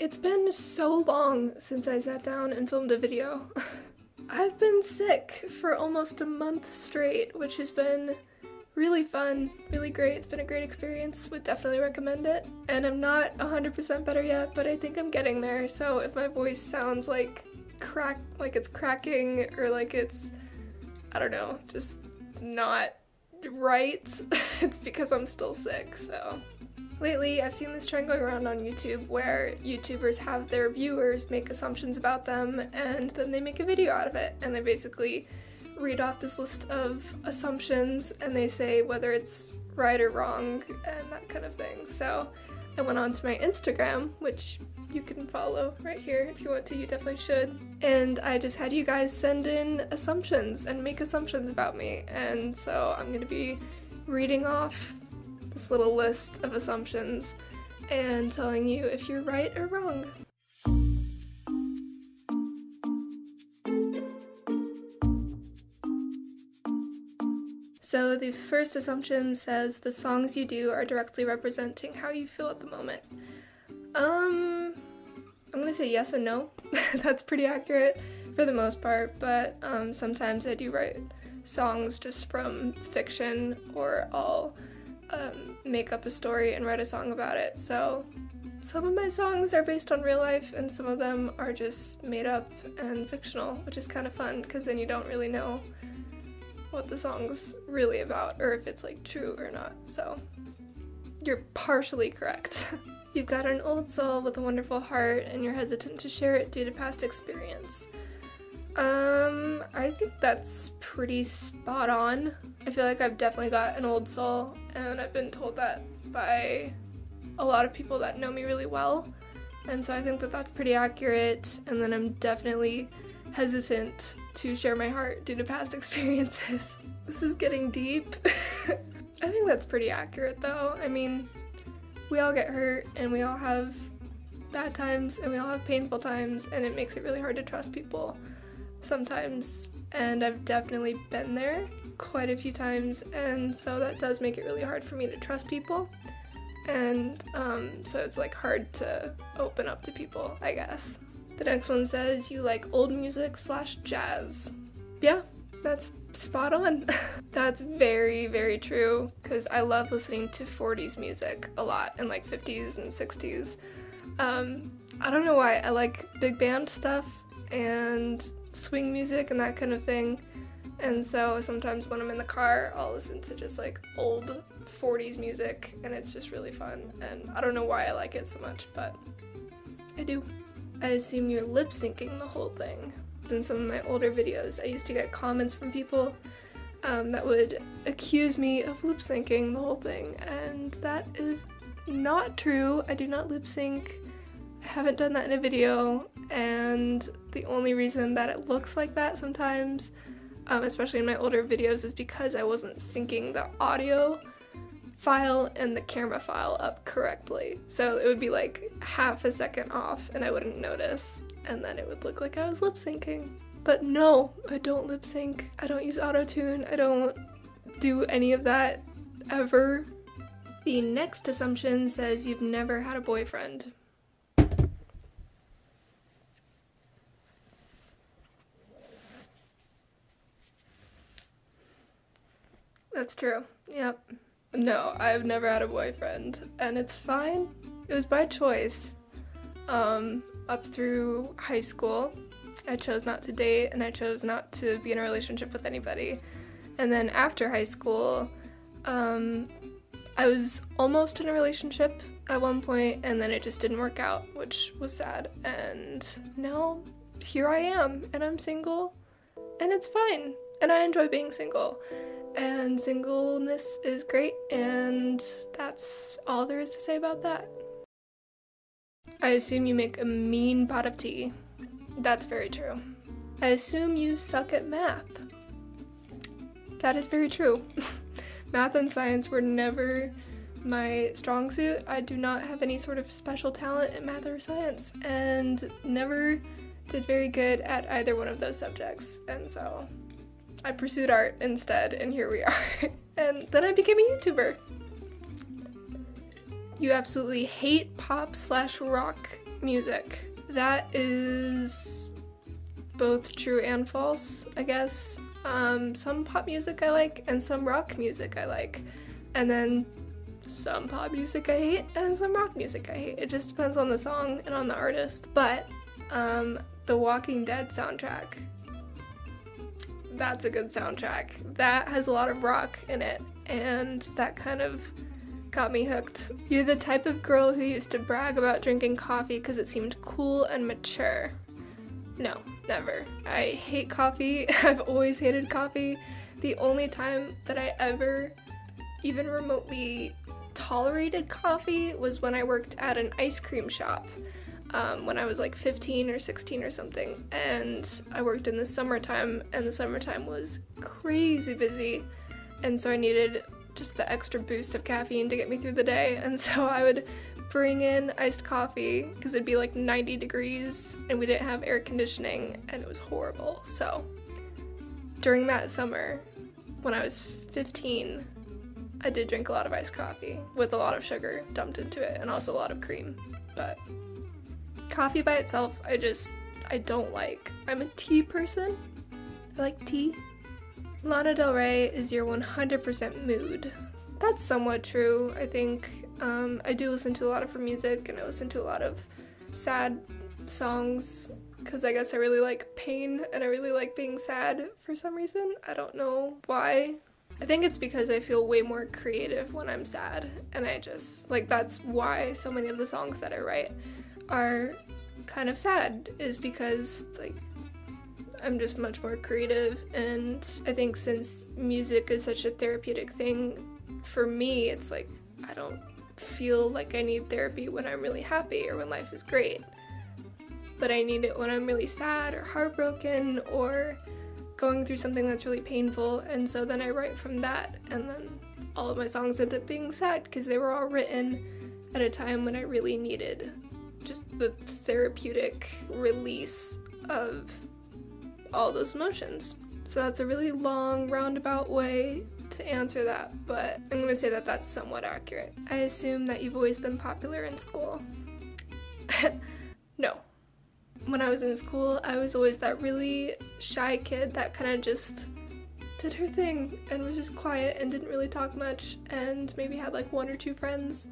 It's been so long since I sat down and filmed a video. I've been sick for almost a month straight, which has been really fun, really great. It's been a great experience, would definitely recommend it. And I'm not 100% better yet, but I think I'm getting there. So if my voice sounds like it's cracking or like it's, I don't know, just not right, it's because I'm still sick, so. Lately, I've seen this trend going around on YouTube where YouTubers have their viewers make assumptions about them and then they make a video out of it, and they basically read off this list of assumptions and they say whether it's right or wrong and that kind of thing. So I went on to my Instagram, which you can follow right here if you want to, you definitely should, and I just had you guys send in assumptions and make assumptions about me, and so I'm gonna be reading off this little list of assumptions and telling you if you're right or wrong. So the first assumption says the songs you do are directly representing how you feel at the moment. I'm gonna say yes and no. That's pretty accurate for the most part, but sometimes I do write songs just from fiction, or I'll make up a story and write a song about it. So some of my songs are based on real life and some of them are just made up and fictional, which is kind of fun because then you don't really know what the song's really about or if it's like true or not. So you're partially correct. You've got an old soul with a wonderful heart and you're hesitant to share it due to past experience. I think that's pretty spot on. I feel like I've definitely got an old soul, and I've been told that by a lot of people that know me really well, and so I think that that's pretty accurate, and then I'm definitely hesitant to share my heart due to past experiences. This is getting deep. I think that's pretty accurate though. I mean, we all get hurt, and we all have bad times, and we all have painful times, and it makes it really hard to trust people sometimes, and I've definitely been there quite a few times, and so that does make it really hard for me to trust people, and so it's like hard to open up to people, I guess. The next one says you like old music / jazz. Yeah, that's spot on. That's very, very true, because I love listening to 40s music a lot, and like 50s and 60s. I don't know why, I like big band stuff and swing music and that kind of thing, and so sometimes when I'm in the car I'll listen to just like old 40s music and it's just really fun, and I don't know why I like it so much, but I do. I assume you're lip syncing the whole thing. In some of my older videos I used to get comments from people that would accuse me of lip syncing the whole thing, and that is not true. I do not lip sync. I haven't done that in a video, and the only reason that it looks like that sometimes, especially in my older videos, is because I wasn't syncing the audio file and the camera file up correctly. So it would be like half a second off and I wouldn't notice, and then it would look like I was lip syncing. But no, I don't lip sync. I don't use auto-tune. I don't do any of that ever. The next assumption says you've never had a boyfriend. That's true. Yep. No, I've never had a boyfriend, and it's fine. It was by choice. Up through high school, I chose not to date, and I chose not to be in a relationship with anybody. And then after high school, I was almost in a relationship at one point, and then it just didn't work out, which was sad. And now, here I am, and I'm single, and it's fine, and I enjoy being single. And singleness is great, and that's all there is to say about that. I assume you make a mean pot of tea. That's very true. I assume you suck at math. That is very true. Math and science were never my strong suit. I do not have any sort of special talent in math or science, and never did very good at either one of those subjects, and so I pursued art instead, and here we are. And then I became a YouTuber. You absolutely hate pop / rock music. That is both true and false, I guess. Some pop music I like, and some rock music I like. And then some pop music I hate, and some rock music I hate. It just depends on the song and on the artist. But, the Walking Dead soundtrack, that's a good soundtrack. That has a lot of rock in it, and that kind of got me hooked. You're the type of girl who used to brag about drinking coffee because it seemed cool and mature. No, never. I hate coffee. I've always hated coffee. The only time that I ever even remotely tolerated coffee was when I worked at an ice cream shop when I was like 15 or 16 or something, and I worked in the summertime, and the summertime was crazy busy, and so I needed just the extra boost of caffeine to get me through the day, and so I would bring in iced coffee because it'd be like 90 degrees and we didn't have air conditioning and it was horrible. So during that summer when I was 15, I did drink a lot of iced coffee with a lot of sugar dumped into it and also a lot of cream. But coffee by itself, I don't like. I'm a tea person. I like tea. Lana Del Rey is your 100% mood. That's somewhat true, I think. I do listen to a lot of her music, and I listen to a lot of sad songs because I guess I really like pain and I really like being sad for some reason. I don't know why. I think it's because I feel way more creative when I'm sad, and I just, like, that's why so many of the songs that I write are kind of sad, is because, like, I'm just much more creative. And I think since music is such a therapeutic thing, for me, it's like I don't feel like I need therapy when I'm really happy or when life is great, but I need it when I'm really sad or heartbroken or going through something that's really painful. And so then I write from that, and then all of my songs end up being sad because they were all written at a time when I really needed just the therapeutic release of all those emotions. So that's a really long roundabout way to answer that, but I'm gonna say that that's somewhat accurate. I assume that you've always been popular in school. No. When I was in school, I was always that really shy kid that kind of just did her thing and was just quiet and didn't really talk much and maybe had like one or two friends,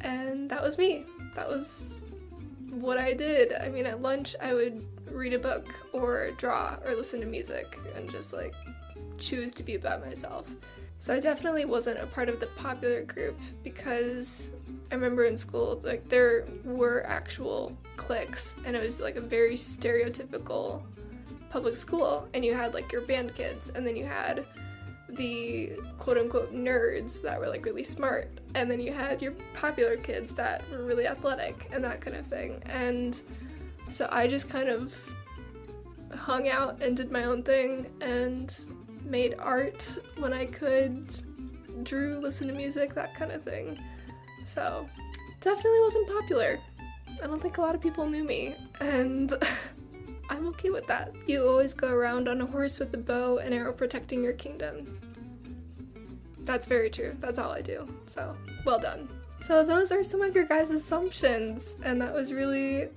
and that was me. That was what I did. I mean, at lunch I would read a book or draw or listen to music and just like choose to be by myself. So I definitely wasn't a part of the popular group, because I remember in school, like, there were actual cliques, and it was like a very stereotypical public school, and you had like your band kids, and then you had the quote-unquote nerds that were like really smart, and then you had your popular kids that were really athletic and that kind of thing. And so I just kind of hung out and did my own thing and made art when I could, drew, listened to music, that kind of thing. So definitely wasn't popular. I don't think a lot of people knew me, and I'm okay with that. You always go around on a horse with a bow and arrow protecting your kingdom. That's very true. That's all I do. So, well done. So those are some of your guys' assumptions, and that was really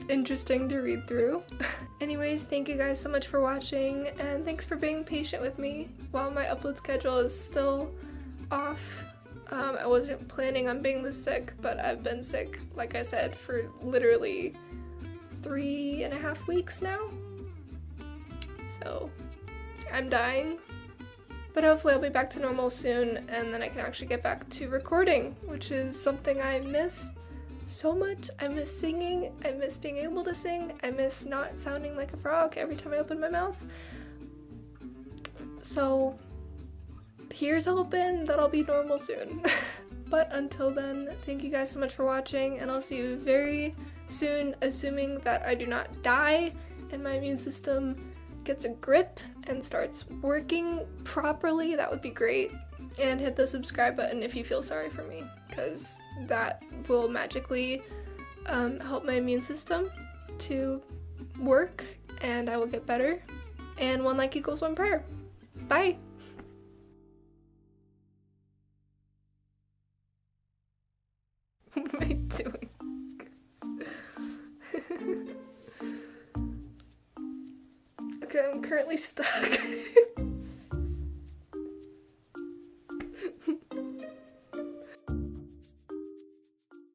interesting to read through. Anyways, thank you guys so much for watching, and thanks for being patient with me while my upload schedule is still off. I wasn't planning on being this sick, but I've been sick, like I said, for literally 3.5 weeks now. So I'm dying, but hopefully I'll be back to normal soon, and then I can actually get back to recording, which is something I miss so much. I miss singing, I miss being able to sing, I miss not sounding like a frog every time I open my mouth. So here's hoping that I'll be normal soon. But until then, thank you guys so much for watching, and I'll see you very soon, assuming that I do not die and my immune system gets a grip and starts working properly. That would be great. And hit the subscribe button if you feel sorry for me, because that will magically help my immune system to work, and I will get better. And one like equals one prayer. Bye! What am I doing? Okay, I'm currently stuck.